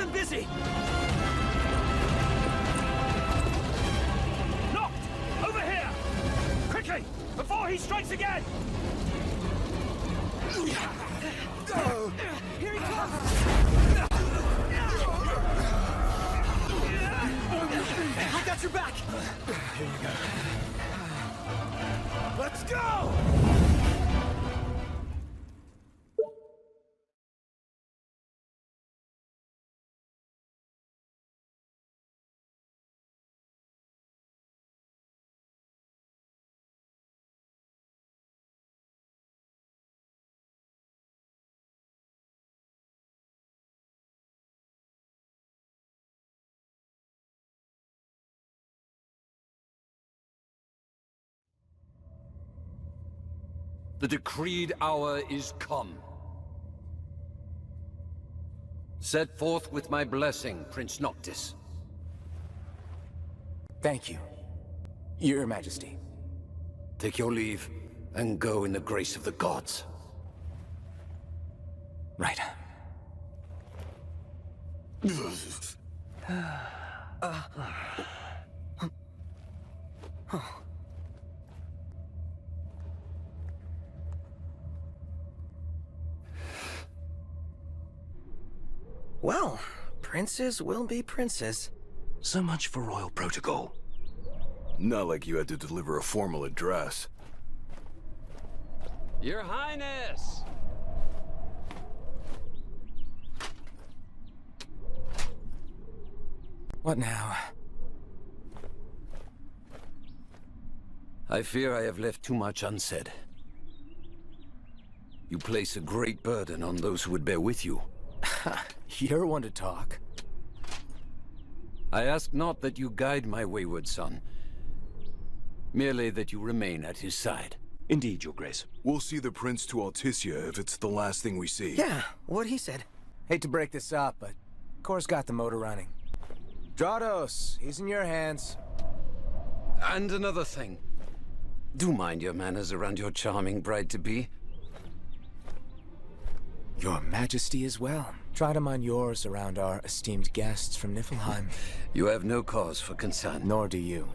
them busy! Knocked! Over here! Quickly! Before he strikes again! Here he comes! I got your back! Here you go. Let's go! The decreed hour is come. Set forth with my blessing, Prince Noctis. Thank you, Your Majesty. Take your leave, and go in the grace of the gods. Right. Well, princes will be princes. So much for royal protocol. Not like you had to deliver a formal address. Your Highness! What now? I fear I have left too much unsaid. You place a great burden on those who would bear with you. You're one to talk. I ask not that you guide my wayward son, merely that you remain at his side. Indeed, Your Grace. We'll see the prince to Alticia if it's the last thing we see. Yeah, what he said. Hate to break this up, but Kor's got the motor running. Drados, he's in your hands. And another thing. Do mind your manners around your charming bride-to-be. Your Majesty as well. Try to mind yours around our esteemed guests from Niflheim. You have no cause for concern. Nor do you.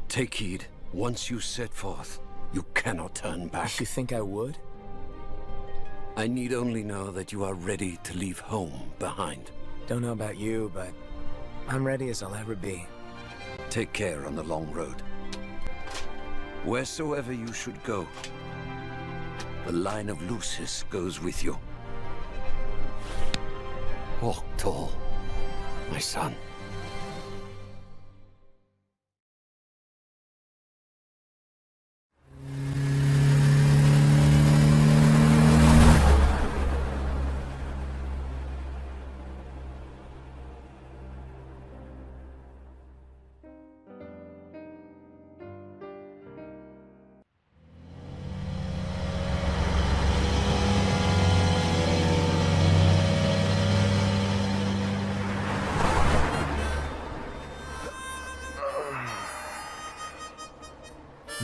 Take heed. Once you set forth, you cannot turn back. You think I would? I need only know that you are ready to leave home behind. Don't know about you, but I'm ready as I'll ever be. Take care on the long road. Wheresoever you should go, the line of Lucis goes with you. Walk tall, my son.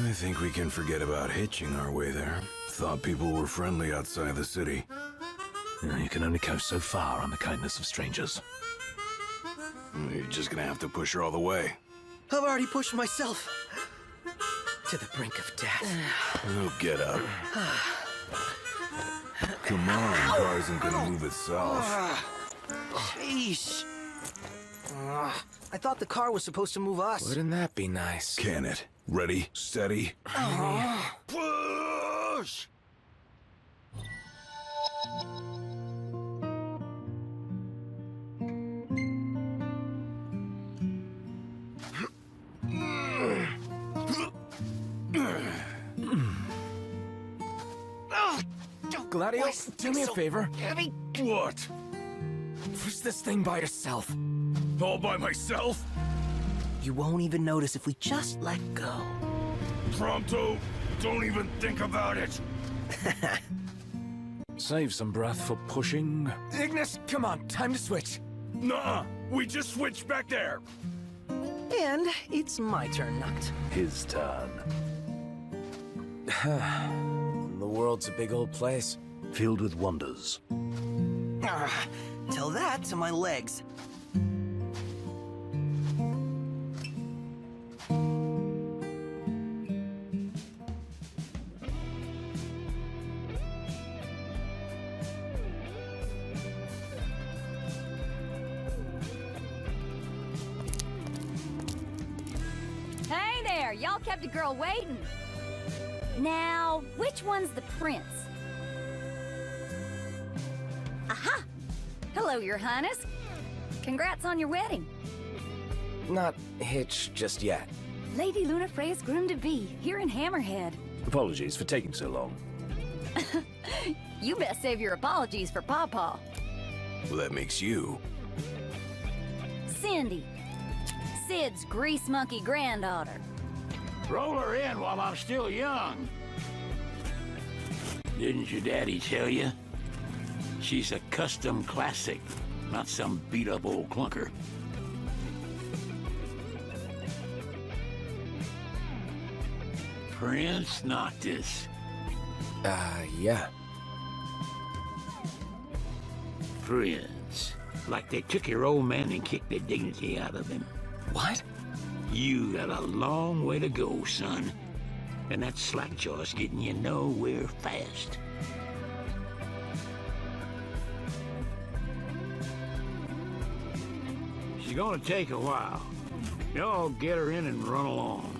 I think we can forget about hitching our way there. Thought people were friendly outside the city. You can only go so far on the kindness of strangers. You're just gonna have to push her all the way. I've already pushed myself to the brink of death. Oh, get up. Come on, the car isn't gonna move itself. Sheesh. I thought the car was supposed to move us. Wouldn't that be nice? Can it? Ready, steady. Push! Gladio, do me a favor. Heavy. What? Push this thing by yourself. All by myself? You won't even notice if we just let go. Prompto, don't even think about it. Save some breath for pushing. Ignis, come on, time to switch. Nuh-uh, we just switched back there. And it's my turn, Noct. His turn. The world's a big old place. Filled with wonders. Tell that to my legs. there! Y'all kept a girl waiting. Now, which one's the prince? Aha! Hello, Your Highness. Congrats on your wedding. Not hitched just yet. Lady Lunafrey's groom-to-be, here in Hammerhead. Apologies for taking so long. You best save your apologies for Pawpaw. Well, that makes you. Cindy, Sid's grease monkey granddaughter. Roll her in while I'm still young. Didn't your daddy tell you? She's a custom classic, not some beat-up old clunker. Prince Noctis. Yeah. Prince. Like they took your old man and kicked the dignity out of him. What? You got a long way to go, son. And that slackjaw's getting you nowhere fast. She's gonna take a while. Y'all get her in and run along.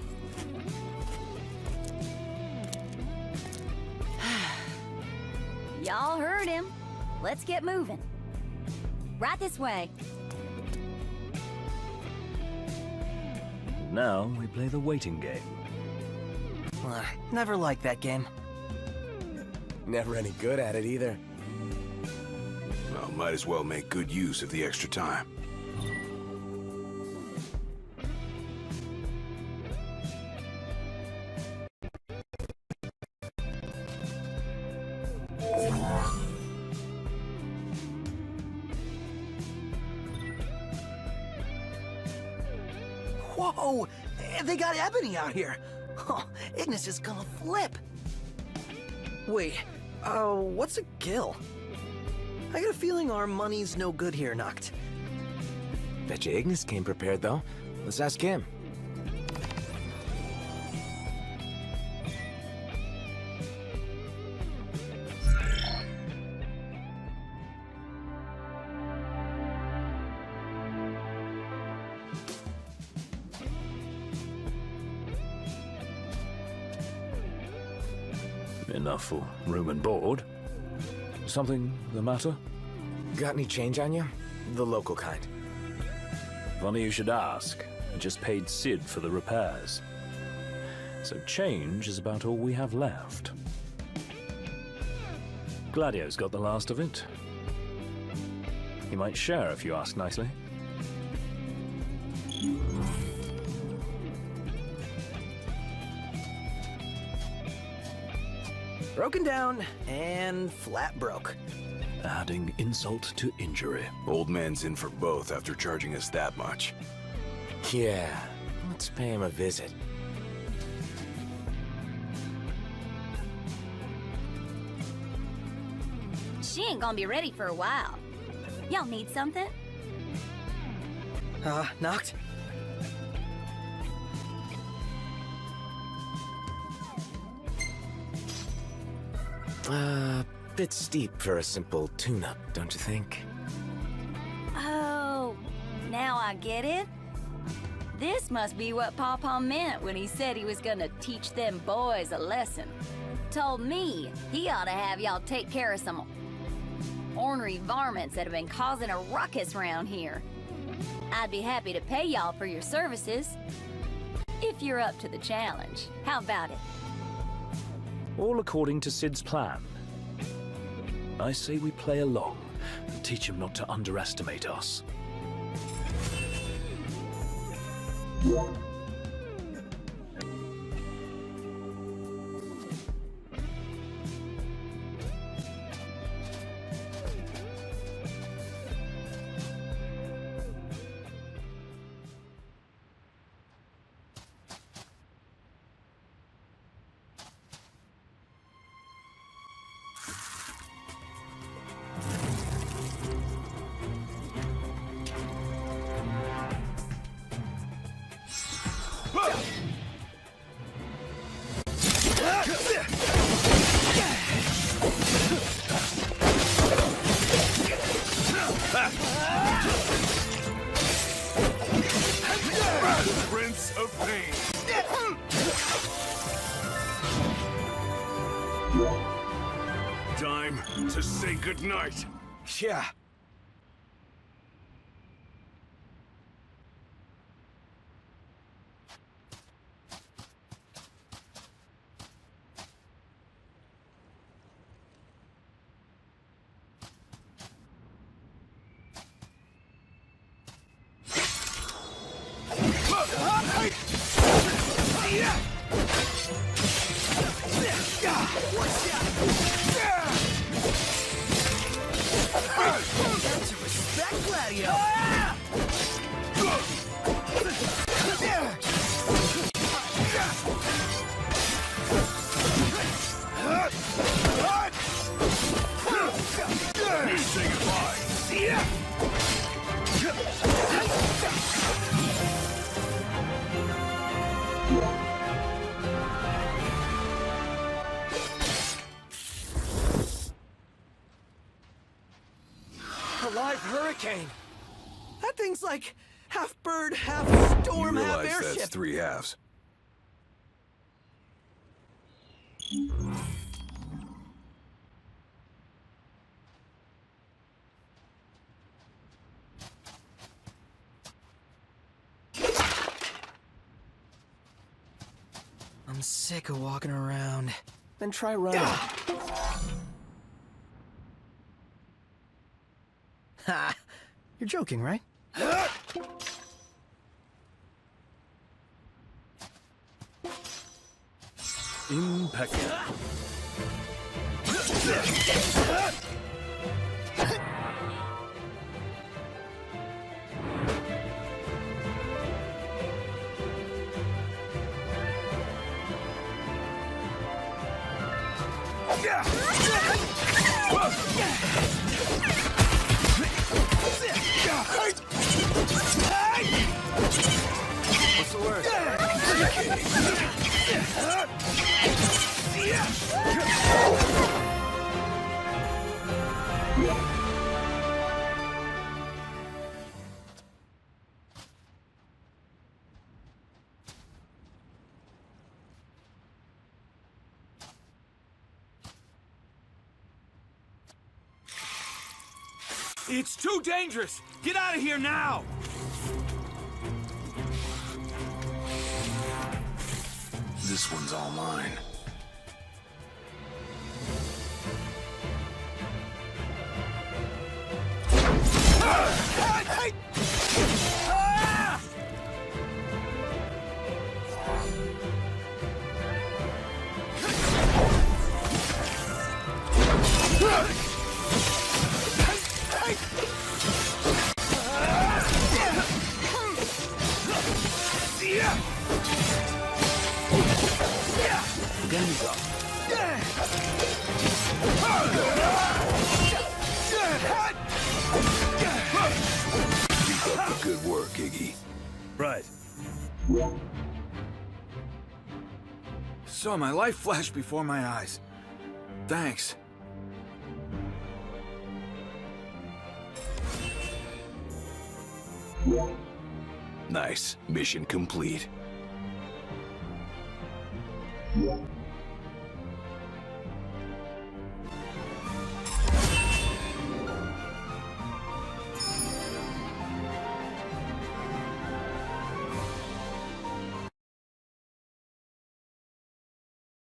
Y'all heard him. Let's get moving. Right this way. Now we play the waiting game. Never liked that game. Never any good at it either. Well, might as well make good use of the extra time. Whoa! They got Ebony out here! Oh, Ignis is gonna flip! Wait, what's a gill? I got a feeling our money's no good here, Noct. Betcha Ignis came prepared, though. Let's ask him. Enough for room and board. Something the matter? Got any change on you? The local kind. Funny you should ask. I just paid Sid for the repairs. So change is about all we have left. Gladio's got the last of it. He might share if you ask nicely. Broken down and flat broke. Adding insult to injury. Old man's in for both after charging us that much. Yeah, let's pay him a visit. She ain't gonna be ready for a while. Y'all need something? Noct? Bit steep for a simple tune-up, don't you think? Oh, now I get it. This must be what Pawpaw meant when he said he was gonna teach them boys a lesson. Told me he ought to have y'all take care of some ornery varmints that have been causing a ruckus around here. I'd be happy to pay y'all for your services. If you're up to the challenge, how about it? All according to Sid's plan. I say we play along and teach him not to underestimate us. Time to say goodnight. Yeah. Respect Gladio! Say goodbye. A live hurricane. That thing's like half bird, half storm, You half realize airship. that's 3 halves. I'm sick of walking around. Then try running. Ha! You're joking, right? Impeccable. What's the word? It's too dangerous! Get out of here now! This one's all mine. Keep up the good work, Iggy. Right. Saw my life flash before my eyes. Thanks. Nice. Mission complete.